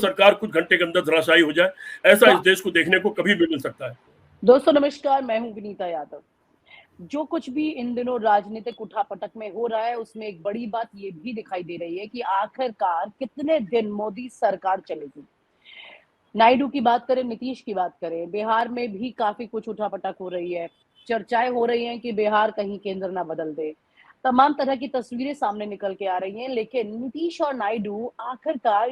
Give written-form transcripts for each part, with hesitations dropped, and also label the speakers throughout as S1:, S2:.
S1: सरकार कुछ घंटे के अंदर धराशायी हो जाए, ऐसा इस देश को देखने को कभी भी मिल सकता है।
S2: दोस्तों नमस्कार, मैं हूं विनीता यादव। जो कुछ भी इन दिनों राजनीतिक उठापटक में हो रहा है, उसमें एक बड़ी बात ये भी दिखाई दे रही है कि आखिरकार कितने दिन मोदी सरकार चलेगी। नायडू की बात करें, नीतीश की बात करें, बिहार में भी काफी कुछ उठापटक हो रही है। चर्चाएं हो रही हैं कि बिहार कहीं केंद्र ना बदल दे। तमाम तरह की तस्वीरें सामने निकल के आ रही हैं, लेकिन नीतीश और नायडू आखिरकार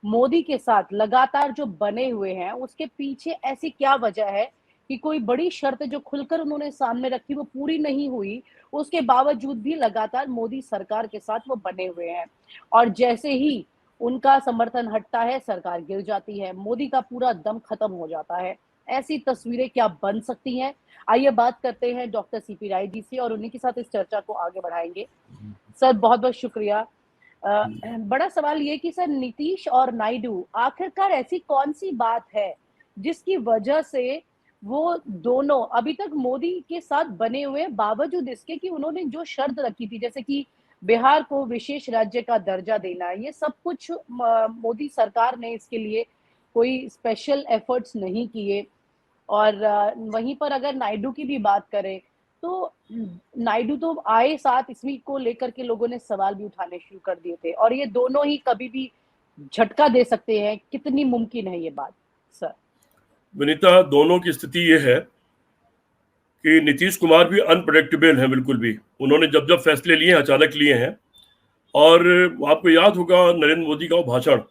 S2: मोदी के साथ लगातार जो बने हुए हैं, उसके पीछे ऐसी क्या वजह है कि कोई बड़ी शर्त जो खुलकर उन्होंने सामने रखी वो पूरी नहीं हुई, उसके बावजूद भी लगातार मोदी सरकार के साथ वो बने हुए हैं। और जैसे ही उनका समर्थन हटता है, सरकार गिर जाती है, मोदी का पूरा दम खत्म हो जाता है। ऐसी तस्वीरें क्या बन सकती हैं? आइए बात करते हैं डॉक्टर सीपी राय जी से और उन्हीं के साथ इस चर्चा को आगे बढ़ाएंगे। सर बहुत बहुत शुक्रिया। बड़ा सवाल ये कि सर नीतीश और नायडू आखिरकार ऐसी कौन सी बात है जिसकी वजह से वो दोनों अभी तक मोदी के साथ बने हुए हैं, बावजूद इसके कि उन्होंने जो शर्त रखी थी, जैसे कि बिहार को विशेष राज्य का दर्जा देना, ये सब कुछ मोदी सरकार ने इसके लिए कोई स्पेशल एफर्ट्स नहीं किए। और वहीं पर अगर नायडू की भी बात करें तो नायडू तो आए साथ इसी को लेकर के लोगों ने सवाल भी उठाने शुरू कर दिए थे, और ये दोनों ही कभी भी झटका दे सकते हैं। कितनी मुमकिन है ये बात सर?
S1: विनीता, दोनों की स्थिति ये है कि नीतीश कुमार भी अनप्रेडिक्टेबल है बिल्कुल भी। उन्होंने जब जब फैसले लिए हैं अचानक लिए हैं। और आपको याद होगा नरेंद्र मोदी का वो भाषण,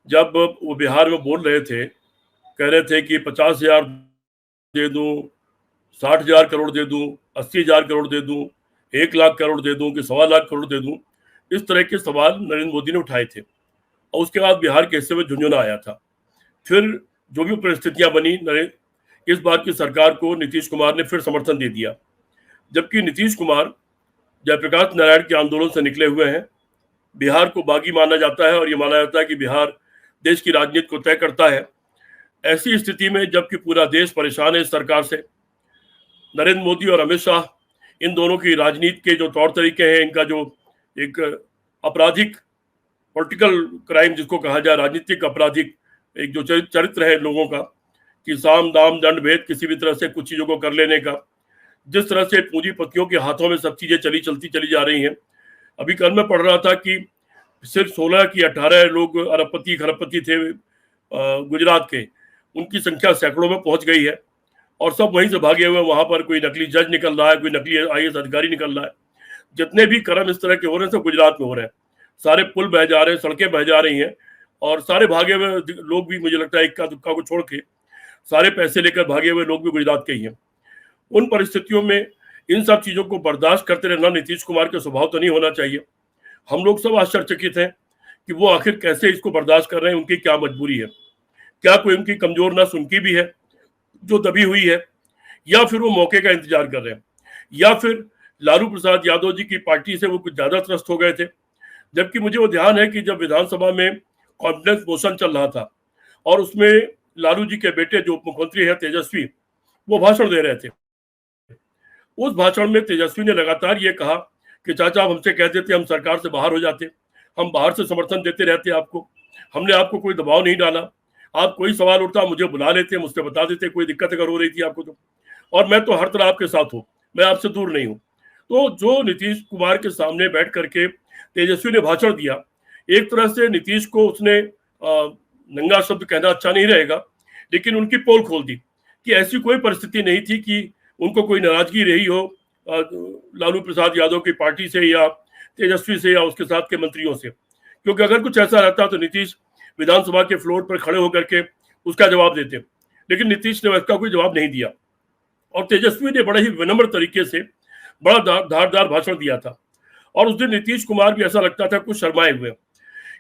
S1: जब वो बिहार में बोल रहे थे, कह रहे थे कि 50,000 दे दूं, 60,000 करोड़ दे दूं, 80,000 करोड़ दे दूं, 1,00,000 करोड़ दे दूं कि 1,25,000 करोड़ दे दूं। इस तरह के सवाल नरेंद्र मोदी ने उठाए थे और उसके बाद बिहार के हिस्से में झुंझुना आया था। फिर जो भी परिस्थितियां बनी, इस बार की सरकार को नीतीश कुमार ने फिर समर्थन दे दिया, जबकि नीतीश कुमार जयप्रकाश नारायण के आंदोलन से निकले हुए हैं। बिहार को बागी माना जाता है और ये माना जाता है कि बिहार देश की राजनीति को तय करता है। ऐसी स्थिति में जबकि पूरा देश परेशान है इस सरकार से, नरेंद्र मोदी और अमित शाह, इन दोनों की राजनीति के जो तौर तरीके हैं, इनका जो एक आपराधिक पॉलिटिकल क्राइम जिसको कहा जाए, राजनीतिक आपराधिक एक जो चरित्र है लोगों का, कि साम दाम दंड भेद किसी भी तरह से कुछ चीजों को कर लेने का, जिस तरह से पूंजीपतियों के हाथों में सब चीजें चलती चली जा रही हैं। अभी कल मैं पढ़ रहा था कि सिर्फ 16 की 18 लोग अरबपति खरबपति थे गुजरात के, उनकी संख्या सैकड़ों में पहुंच गई है और सब वहीं से भागे हुए। वहां पर कोई नकली जज निकल रहा है, कोई नकली IAS अधिकारी निकल रहा है। जितने भी कर्म इस तरह के हो रहे हैं सब गुजरात में हो रहे हैं। सारे पुल बह जा रहे हैं, सड़कें बह जा रही हैं और सारे भागे हुए लोग भी, मुझे लगता है इक्का दुक्का को छोड़ के सारे पैसे लेकर भागे हुए लोग भी गुजरात के ही हैं। उन परिस्थितियों में इन सब चीजों को बर्दाश्त करते रहना नीतीश कुमार के स्वभाव तो नहीं होना चाहिए। हम लोग सब आश्चर्यचकित हैं कि वो आखिर कैसे इसको बर्दाश्त कर रहे हैं। उनकी क्या मजबूरी है? क्या कोई उनकी कमजोर नस उनकी भी है जो दबी हुई है, या फिर वो मौके का इंतजार कर रहे हैं, या फिर लालू प्रसाद यादव जी की पार्टी से वो कुछ ज्यादा त्रस्त हो गए थे? जबकि मुझे वो ध्यान है कि जब विधानसभा में कॉन्फिडेंस मोशन चल रहा था और उसमें लालू जी के बेटे जो उप मुख्यमंत्री है तेजस्वी, वो भाषण दे रहे थे। उस भाषण में तेजस्वी ने लगातार ये कहा कि चाचा आप हमसे कह देते हम सरकार से बाहर हो जाते, हम बाहर से समर्थन देते रहते आपको, हमने आपको कोई दबाव नहीं डाला, आप कोई सवाल उठता मुझे बुला लेते, मुझसे बता देते कोई दिक्कत अगर हो रही थी आपको तो, और मैं तो हर तरह आपके साथ हूँ, मैं आपसे दूर नहीं हूँ। तो जो नीतीश कुमार के सामने बैठ करके तेजस्वी ने भाषण दिया, एक तरह से नीतीश को उसने नंगा शब्द कहना अच्छा नहीं रहेगा, लेकिन उनकी पोल खोल दी कि ऐसी कोई परिस्थिति नहीं थी कि उनको कोई नाराजगी रही हो लालू प्रसाद यादव की पार्टी से या तेजस्वी से या उसके साथ के मंत्रियों से। क्योंकि अगर कुछ ऐसा रहता तो नीतीश विधानसभा के फ्लोर पर खड़े होकर के उसका जवाब देते, लेकिन नीतीश ने उसका कोई जवाब नहीं दिया और तेजस्वी ने बड़े ही विनम्र तरीके से बड़ा धारदार भाषण दिया था। और उस दिन नीतीश कुमार भी ऐसा लगता था कुछ शर्माए हुए।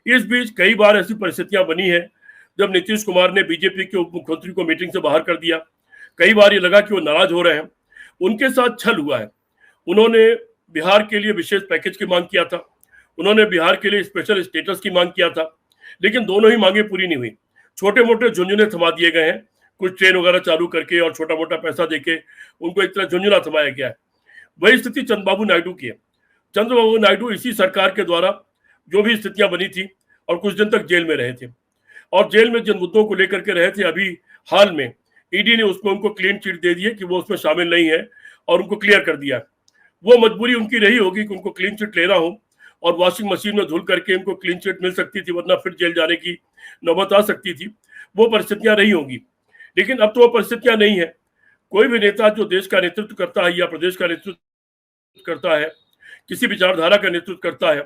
S1: इस बीच कई बार ऐसी परिस्थितियां बनी है जब नीतीश कुमार ने बीजेपी के उप मुख्यमंत्री को मीटिंग से बाहर कर दिया। कई बार ये लगा कि वो नाराज हो रहे हैं। उनके साथ छल हुआ है। उन्होंने बिहार के लिए विशेष पैकेज की मांग किया था, उन्होंने बिहार के लिए स्पेशल स्टेटस की मांग किया था, लेकिन दोनों ही मांगे पूरी नहीं हुई। छोटे मोटे झुंझुने थमा दिए गए हैं, कुछ ट्रेन वगैरह चालू करके और छोटा मोटा पैसा देके उनको एक तरह झुंझुना थमाया गया है। वही स्थिति चंद्रबाबू नायडू की है। चंद्रबाबू नायडू इसी सरकार के द्वारा जो भी स्थितियां बनी थी और कुछ दिन तक जेल में रहे थे। और जेल में जिन मुद्दों को लेकर के रहे थे, अभी हाल में ईडी ने उसमें उनको क्लीन चिट दे दी है कि वो उसमें शामिल नहीं है और उनको क्लियर कर दिया। वो मजबूरी उनकी रही होगी कि उनको क्लीन चिट लेना हो और वॉशिंग मशीन में धुल करके उनको क्लीन चिट मिल सकती थी, वरना फिर जेल जाने की नौबत आ सकती थी। वो परिस्थितियां रही होंगी, लेकिन अब तो वो परिस्थितियां नहीं है। कोई भी नेता जो देश का नेतृत्व करता है या प्रदेश का नेतृत्व करता है, किसी विचारधारा का नेतृत्व करता है,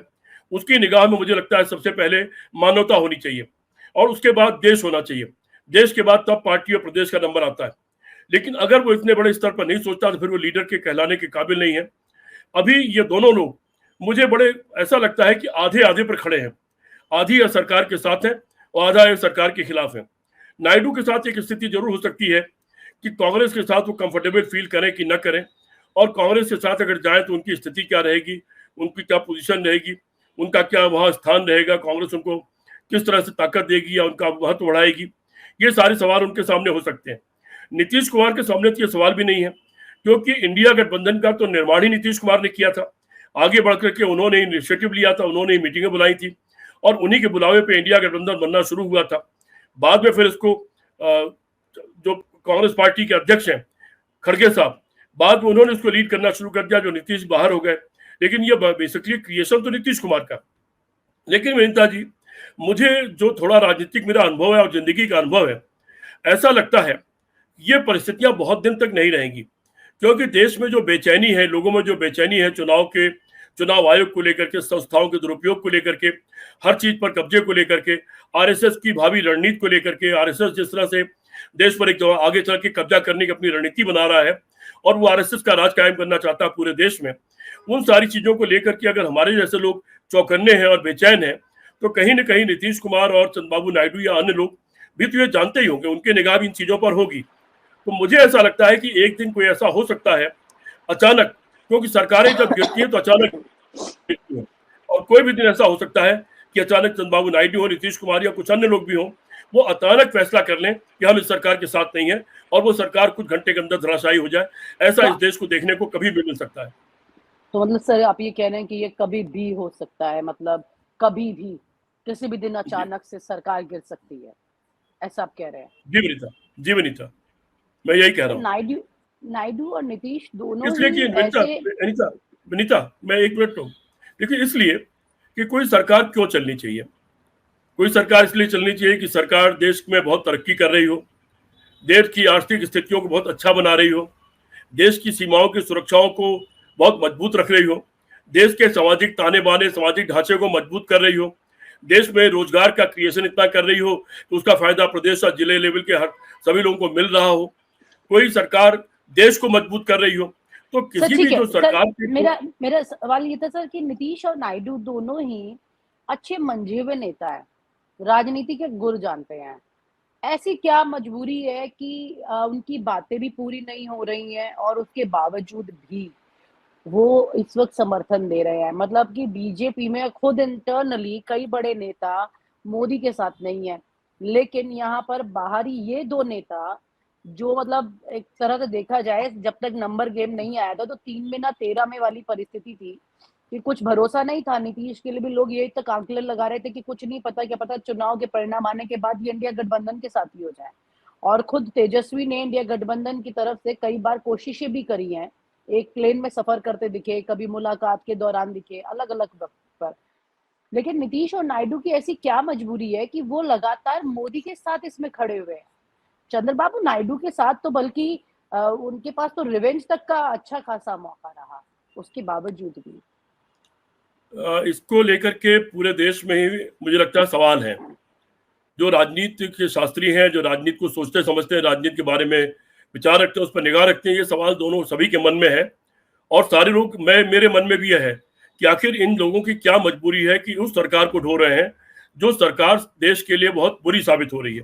S1: उसकी निगाह में मुझे लगता है सबसे पहले मानवता होनी चाहिए और उसके बाद देश होना चाहिए। देश के बाद तब पार्टी और प्रदेश का नंबर आता है। लेकिन अगर वो इतने बड़े स्तर पर नहीं सोचता तो फिर वो लीडर के कहलाने के काबिल नहीं है। अभी ये दोनों लोग मुझे बड़े ऐसा लगता है कि आधे आधे पर खड़े हैं। आधी सरकार के साथ है और आधा सरकार के खिलाफ है। नायडू के साथ एक स्थिति जरूर हो सकती है कि कांग्रेस के साथ वो कंफर्टेबल फील करें कि न करें, और कांग्रेस के साथ अगर जाए तो उनकी स्थिति क्या रहेगी, उनकी क्या पोजीशन रहेगी, उनका क्या वहां स्थान रहेगा, कांग्रेस उनको किस तरह से ताकत देगी या उनका महत्व बढ़ाएगी। ये सारे सवाल उनके सामने हो सकते हैं। नीतीश कुमार के सामने तो ये सवाल भी नहीं है, क्योंकि इंडिया गठबंधन का तो निर्माण ही नीतीश कुमार ने किया था। आगे बढ़ करके उन्होंने इनिशिएटिव लिया था, उन्होंने मीटिंगें बुलाई थी और उन्हीं के बुलावे पे इंडिया गठबंधन बनना शुरू हुआ था। बाद में फिर इसको जो कांग्रेस पार्टी के अध्यक्ष हैं खड़गे साहब, बाद में उन्होंने इसको लीड करना शुरू कर दिया, जो नीतीश बाहर हो गए। लेकिन ये बेसिकली क्रिएशन तो नीतीश कुमार का। लेकिन विनीता जी, मुझे जो थोड़ा राजनीतिक मेरा अनुभव है और जिंदगी का अनुभव है, ऐसा लगता है ये परिस्थितियां बहुत दिन तक नहीं रहेंगी, क्योंकि देश में जो बेचैनी है, लोगों में जो बेचैनी है चुनाव आयोग को लेकर के, संस्थाओं के दुरुपयोग को लेकर के, हर चीज पर कब्जे को लेकर के, आरएसएस की भावी रणनीति को लेकर के, आरएसएस जिस तरह से देश पर एक आगे चल के कब्जा करने की अपनी रणनीति बना रहा है और वो आरएसएस का राज कायम करना चाहता है पूरे देश में, उन सारी चीजों को लेकर के अगर हमारे जैसे लोग चौकन्ने हैं और बेचैन हैं, तो कहीं ना कहीं नीतीश कुमार और चंद्रबाबू नायडू या अन्य लोग भी तो ये जानते ही होंगे, उनके निगाह भी इन चीजों पर होगी। तो मुझे ऐसा लगता है कि एक दिन कोई ऐसा हो सकता है अचानक, क्योंकि सरकारें जब गिरती है तो अचानक गिरती है, और कोई भी दिन ऐसा हो सकता है कि अचानक चंद्रबाबू नायडू हो, नीतीश कुमार या कुछ अन्य लोग भी हों, वो अचानक फैसला कर लें कि हम इस सरकार के साथ नहीं है और वो सरकार कुछ घंटे के अंदर धराशायी हो जाए। ऐसा इस देश को देखने को कभी भी मिल सकता है।
S2: तो मतलब सर आप ये कह रहे हैं कि ये कभी भी हो सकता है, मतलब कभी भी किसी भी दिन अचानक से सरकार गिर सकती है, ऐसा आप कह रहे हैं?
S1: जी विनीता, मैं यही कह रहा हूँ।
S2: नायडू और नीतीश दोनों
S1: इसलिए कि विनीता मैं एक मिनट तो देखिए, इसलिए कि कोई सरकार क्यों चलनी चाहिए? कोई सरकार इसलिए चलनी चाहिए कि सरकार देश में बहुत तरक्की कर रही हो, देश की आर्थिक स्थितियों को बहुत अच्छा बना रही हो, देश की सीमाओं की सुरक्षाओं को बहुत मजबूत रख रही हो, देश के सामाजिक ताने बाने, सामाजिक ढांचे को मजबूत कर रही हो, देश में रोजगार का क्रिएशन इतना कर रही हो कि उसका फायदा प्रदेश और जिले लेवल के हर सभी लोगों को मिल रहा हो, कोई सरकार देश को मजबूत कर रही हो, तो किसी भी जो सरकार
S2: सर, मेरा सवाल ये था सर कि नीतीश और नायडू दोनों ही अच्छे मंझे हुए नेता है, राजनीति के गुर जानते हैं। ऐसी क्या मजबूरी है कि उनकी बातें भी पूरी नहीं हो रही हैं और उसके बावजूद भी वो इस वक्त समर्थन दे रहे हैं? मतलब कि बीजेपी में खुद इंटरनली कई बड़े नेता मोदी के साथ नहीं है, लेकिन यहाँ पर बाहरी ये दो नेता जो मतलब एक तरह से देखा जाए, जब तक नंबर गेम नहीं आया था तो 3 में ना 13 में वाली परिस्थिति थी कि कुछ भरोसा नहीं था। नीतीश के लिए भी लोग ये तक आंकलन लगा रहे थे कि कुछ नहीं पता, क्या पता चुनाव के परिणाम आने के बाद ये इंडिया गठबंधन के साथ ही हो जाए। और खुद तेजस्वी ने इंडिया गठबंधन की तरफ से कई बार कोशिशें भी करी हैं, एक प्लेन में सफर करते दिखे, कभी मुलाकात के दौरान दिखे, अलग अलग वक्त पर। लेकिन नीतीश और नायडू की ऐसी क्या मजबूरी है कि वो लगातार मोदी के साथ इसमें खड़े हुए हैं? चंद्रबाबू नायडू के साथ तो बल्कि उनके पास तो रिवेंज तक का अच्छा खासा मौका रहा, उसके बावजूद भी
S1: इसको लेकर के पूरे देश में ही मुझे लगता है सवाल है। जो राजनीति के शास्त्री हैं, जो राजनीति को सोचते समझते हैं, राजनीति के बारे में विचार रखते हैं, उस पर निगाह रखते हैं, ये सवाल दोनों सभी के मन में है और सारे लोग, मेरे मन में भी यह है कि आखिर इन लोगों की क्या मजबूरी है कि उस सरकार को ढो रहे हैं जो सरकार देश के लिए बहुत बुरी साबित हो रही है।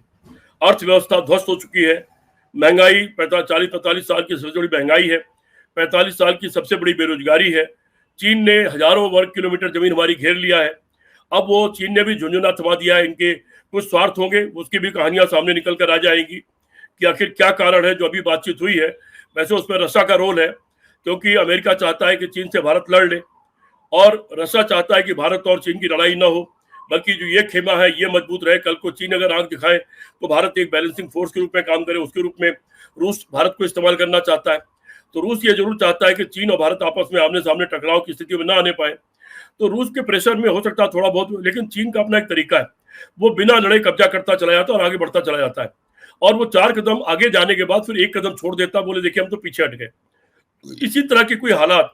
S1: अर्थव्यवस्था ध्वस्त हो चुकी है, महंगाई 40-45 साल की सबसे बड़ी महंगाई है, 45 साल की सबसे बड़ी बेरोजगारी है, चीन ने हजारों वर्ग किलोमीटर जमीन हमारी घेर लिया है। अब वो चीन ने भी झुंझुना थमा दिया है, इनके कुछ स्वार्थ होंगे, उसकी भी कहानियां सामने निकल कर आ जाएंगी कि आखिर क्या कारण है जो अभी बातचीत हुई है। वैसे उसमें रशिया का रोल है, क्योंकि अमेरिका चाहता है कि चीन से भारत लड़ ले और रशिया चाहता है कि भारत और चीन की लड़ाई न हो। बल्कि जो ये खेमा है ये मजबूत रहे। कल को चीन अगर आंख दिखाए तो भारत एक बैलेंसिंग फोर्स के रूप में काम करे, उसके रूप में रूस भारत को इस्तेमाल करना चाहता है। तो रूस ये जरूर चाहता है कि चीन और भारत आपस में आमने सामने टकराव की स्थिति में ना आने पाए। तो रूस के प्रेशर में हो सकता है थोड़ा बहुत, लेकिन चीन का अपना एक तरीका है, वो बिना लड़े कब्जा करता चला जाता है और आगे बढ़ता चला जाता है। और वो 4 कदम आगे जाने के बाद फिर 1 कदम छोड़ देता, बोले देखिए हम तो पीछे हट गए। इसी तरह की कोई हालात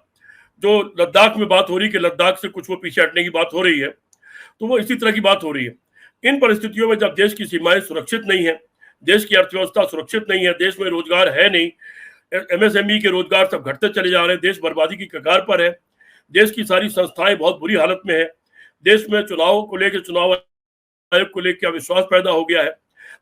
S1: जो लद्दाख में बात हो रही है कि लद्दाख से कुछ वो पीछे हटने की बात हो रही है, तो वो इसी तरह की बात हो रही है। इन परिस्थितियों में जब देश की सीमाएं सुरक्षित नहीं है, देश की अर्थव्यवस्था सुरक्षित नहीं है, देश में रोजगार है नहीं, एमएसएमई के रोजगार सब घटते चले जा रहे हैं, देश बर्बादी की कगार पर है, देश की सारी संस्थाएं बहुत बुरी हालत में है, देश में चुनाव को लेकर, चुनाव आयोग को लेकर अविश्वास पैदा हो गया है।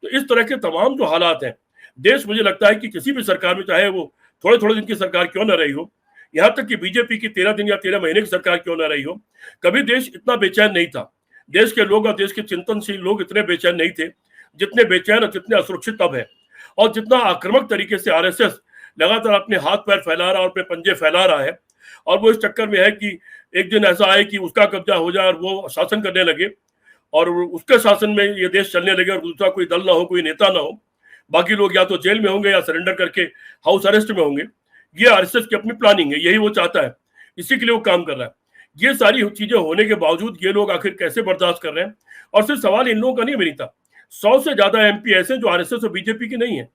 S1: तो इस तरह के तमाम जो हालात हैं, देश मुझे लगता है कि किसी भी सरकार में, चाहे वो थोड़े थोड़े दिन की सरकार क्यों ना रही हो, यहाँ तक कि बीजेपी की 13 दिन या 13 महीने की सरकार क्यों ना रही हो, कभी देश इतना बेचैन नहीं था। देश के लोग और देश के चिंतनशील लोग इतने बेचैन नहीं थे जितने बेचैन और जितने असुरक्षित अब है। और जितना आक्रामक तरीके से आरएसएस लगातार अपने हाथ पैर फैला रहा और अपने पंजे फैला रहा है, और वो इस चक्कर में है कि एक दिन ऐसा आए कि उसका कब्जा हो जाए और वो शासन करने लगे और उसके शासन में ये देश चलने लगे और दूसरा कोई दल ना हो, कोई नेता ना हो, बाकी लोग या तो जेल में होंगे या सरेंडर करके हाउस अरेस्ट में होंगे। ये आरएसएस की अपनी प्लानिंग है, यही वो चाहता है, इसी के लिए वो काम कर रहा है। ये सारी चीजें होने के बावजूद ये लोग आखिर कैसे बर्दाश्त कर रहे हैं? और सिर्फ सवाल इन लोगों का नहीं विनीता, 100 से ज्यादा एमपी ऐसे जो आरएसएस और बीजेपी के नहीं है।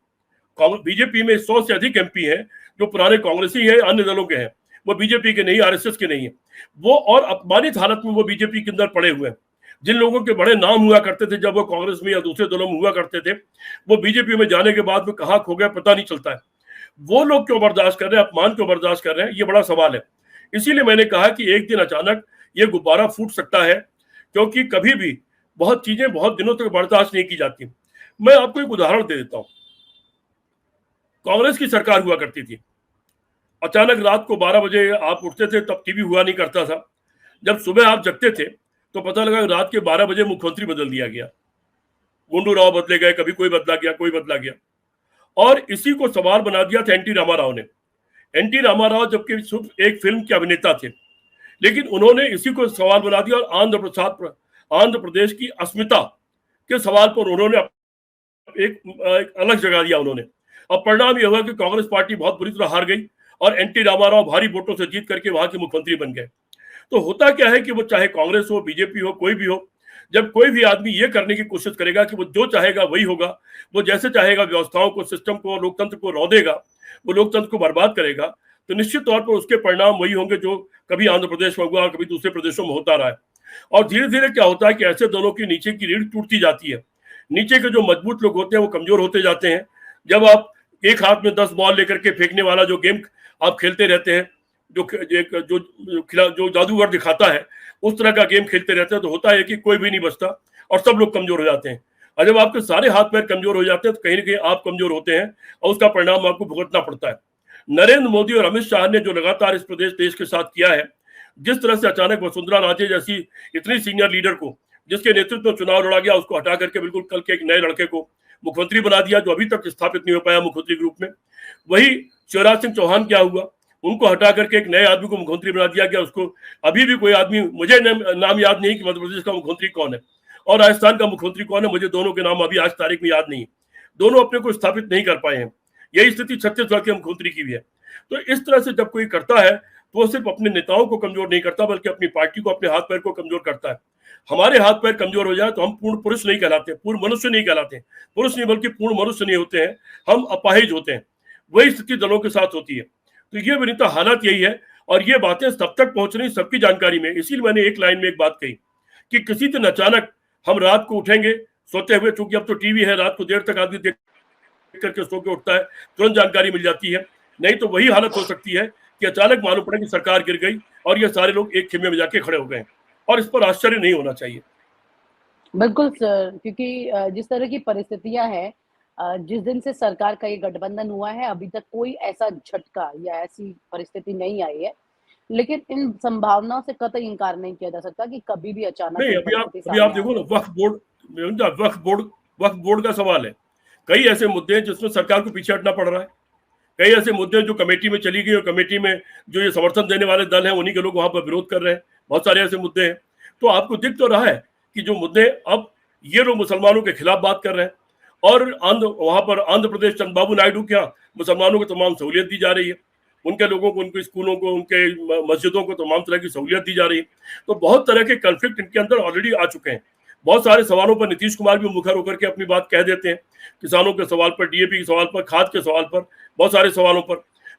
S1: बीजेपी में 100 से अधिक एमपी हैं जो पुराने कांग्रेसी हैं, अन्य दलों के हैं, वो बीजेपी के नहीं, आरएसएस के नहीं है वो, और अपमानित हालत में वो बीजेपी के अंदर पड़े हुए हैं। जिन लोगों के बड़े नाम हुआ करते थे जब वो कांग्रेस में या दूसरे दलों में हुआ करते थे, वो बीजेपी में जाने के बाद में कहाँ खो गया पता नहीं चलता है। वो लोग क्यों बर्दाश्त कर रहे हैं, अपमान क्यों बर्दाश्त कर रहे हैं, ये बड़ा सवाल है। इसीलिए मैंने कहा कि एक दिन अचानक ये गुब्बारा फूट सकता है, क्योंकि कभी भी बहुत चीजें बहुत दिनों तक बर्दाश्त नहीं की जाती। मैं आपको एक उदाहरण दे देता हूं। कांग्रेस की सरकार हुआ करती थी, अचानक रात को 12 बजे आप उठते थे, तब टीवी हुआ नहीं करता था। जब सुबह आप जगते थे तो पता लगा रात के 12 बजे मुख्यमंत्री बदल दिया गया, गुंडू राव बदले गए, कभी कोई बदला गया, कोई बदला गया। और इसी को सवाल बना दिया था एनटी रामाराव ने। एनटी रामाराव जबकि एक फिल्म के अभिनेता थे, लेकिन उन्होंने इसी को सवाल बना दिया और आंध्र प्रदेश की अस्मिता के सवाल पर उन्होंने एक अलग जगह दिया उन्होंने। अब परिणाम यह हुआ कि कांग्रेस पार्टी बहुत बुरी तरह हार गई और एनटी रामाराव भारी वोटों से जीत करके वहां के मुख्यमंत्री बन गए। तो होता क्या है कि वो चाहे कांग्रेस हो, बीजेपी हो, कोई भी हो, जब कोई भी आदमी ये करने की कोशिश करेगा कि वो जो चाहेगा वही होगा, वो जैसे चाहेगा व्यवस्थाओं को, सिस्टम को, लोकतंत्र को रौंदेगा, वो लोकतंत्र को बर्बाद करेगा, तो निश्चित तौर पर उसके परिणाम वही होंगे जो कभी आंध्र प्रदेश में हुआ और कभी दूसरे प्रदेशों में होता रहा है। और धीरे धीरे क्या होता है कि ऐसे दलों की नीचे की रीढ़ टूटती जाती है, नीचे के जो मजबूत लोग होते हैं वो कमजोर होते जाते हैं। जब आप एक हाथ में 10 बॉल लेकर के फेंकने वाला जो गेम आप खेलते रहते हैं, जो जादूगर दिखाता है, उस तरह का गेम खेलते रहते हैं, तो होता है कि कोई भी नहीं बचता और सब लोग कमजोर हो जाते हैं। और जब आपके सारे हाथ पैर कमजोर हो जाते हैं तो कहीं ना कहीं आप कमजोर होते हैं और उसका परिणाम आपको भुगतना पड़ता है। नरेंद्र मोदी और अमित शाह ने जो लगातार इस प्रदेश देश के साथ किया है, जिस तरह से अचानक वसुंधरा राजे जैसी इतनी सीनियर लीडर को, जिसके नेतृत्व में चुनाव लड़ा गया, उसको हटा करके बिल्कुल कल के एक नए लड़के को मुख्यमंत्री बना दिया जो अभी तक स्थापित नहीं हो पाया मुख्यमंत्री के रूप में। वही शिवराज सिंह चौहान क्या हुआ, उनको हटा करके एक नए आदमी को मुख्यमंत्री बना दिया गया। उसको अभी भी कोई आदमी, मुझे नाम याद नहीं कि मध्य प्रदेश का मुख्यमंत्री कौन है और राजस्थान का मुख्यमंत्री कौन है, मुझे दोनों के नाम अभी आज तारीख में याद नहीं। दोनों अपने को स्थापित नहीं कर पाए हैं। यही स्थिति छत्तीसगढ़ के मुख्यमंत्री की भी है। तो इस तरह से जब कोई करता है तो वो सिर्फ अपने नेताओं को कमजोर नहीं करता, बल्कि अपनी पार्टी को, अपने हाथ पैर को कमजोर करता है। हमारे हाथ पैर कमजोर हो जाए तो हम पूर्ण पुरुष नहीं कहलाते, पूर्ण मनुष्य नहीं कहलाते, पुरुष नहीं बल्कि पूर्ण मनुष्य नहीं होते हैं, हम अपाहिज होते हैं। वही स्थिति दलों के साथ होती है। तो ये विनीता हालत यही है, और ये बातें सब तक पहुंच रही सबकी जानकारी में। इसीलिए मैंने एक लाइन में एक बात कही कि किसी दिन अचानक हम रात को उठेंगे सोते हुए, चूंकि अब तो टीवी है, रात को देर तक आदमी देख करके सो के उठता है, तुरंत जानकारी मिल जाती है। नहीं तो वही हालत हो सकती है कि अचानक मालूम पड़े कि सरकार गिर गई और ये सारे लोग एक खेमे में जाके खड़े हो गए, और इस पर आश्चर्य नहीं होना चाहिए।
S2: बिल्कुल सर, क्योंकि जिस तरह की परिस्थितियां हैं, जिस दिन से सरकार का ये गठबंधन हुआ है, अभी तक कोई ऐसा झटका या ऐसी परिस्थिति नहीं आई है। लेकिन इन संभावनाओं से कतई इनकार नहीं किया जा सकता कि कभी भी अचानक
S1: नहीं, अभी आप देखो ना, वक्फ बोर्ड का सवाल है। कई ऐसे मुद्दे हैं जिसमें सरकार को पीछे हटना पड़ रहा है। कई ऐसे मुद्दे जो कमेटी में चली गई और कमेटी में जो ये समर्थन देने वाले दल हैं उन्हीं के लोग वहां पर विरोध कर रहे हैं। बहुत सारे ऐसे मुद्दे हैं। तो आपको दिख तो रहा है कि जो मुद्दे अब ये लोग मुसलमानों के खिलाफ बात कर रहे हैं, और वहां पर आंध्र प्रदेश चंद्रबाबू नायडू के यहाँ मुसलमानों को तमाम सहूलियत दी जा रही है, उनके लोगों को, उनके स्कूलों को, उनके मस्जिदों को तमाम तरह की सहूलियत दी जा रही है। तो बहुत तरह के कन्फ्लिक्ट इनके अंदर ऑलरेडी आ चुके हैं। बहुत सारे सवालों पर नीतीश कुमार भी मुखर होकर के अपनी बात कह देते हैं, किसानों के सवाल पर, डीएपी के सवाल पर, खाद के सवाल पर, बहुत सारे सवालों पर।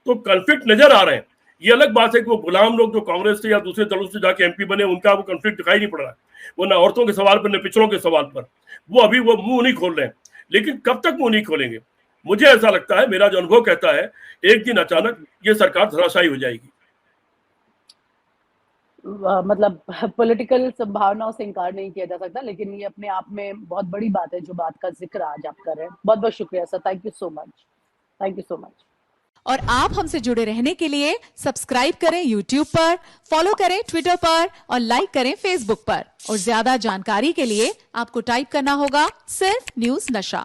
S1: तो कन्फ्लिक्ट नजर आ रहे हैं। ये अलग बात है कि वो गुलाम लोग जो कांग्रेस से या दूसरे दलों से जाके एमपी बने, उनका वो कन्फ्लिक्ट दिखाई नहीं पड़ रहा है, वो न औरतों के सवाल पर न पिछड़ों के सवाल पर, वो अभी वो मुंह नहीं खोल रहे हैं। लेकिन कब तक मुंह नहीं खोलेंगे? मुझे ऐसा लगता है, मेरा जो अनुभव कहता है, एक दिन अचानक ये सरकार धराशायी हो जाएगी।
S2: मतलब पॉलिटिकल संभावनाओं से इनकार नहीं किया जा सकता, लेकिन ये अपने आप में बहुत बड़ी बात है जो बात का जिक्र आज आप कर रहे हैं। बहुत बहुत शुक्रिया sir, thank you so much, thank you so much.
S3: और आप हमसे जुड़े रहने के लिए सब्सक्राइब करें YouTube पर, फॉलो करें ट्विटर पर और लाइक करें Facebook पर। और ज्यादा जानकारी के लिए आपको टाइप करना होगा सिर्फ न्यूज नशा।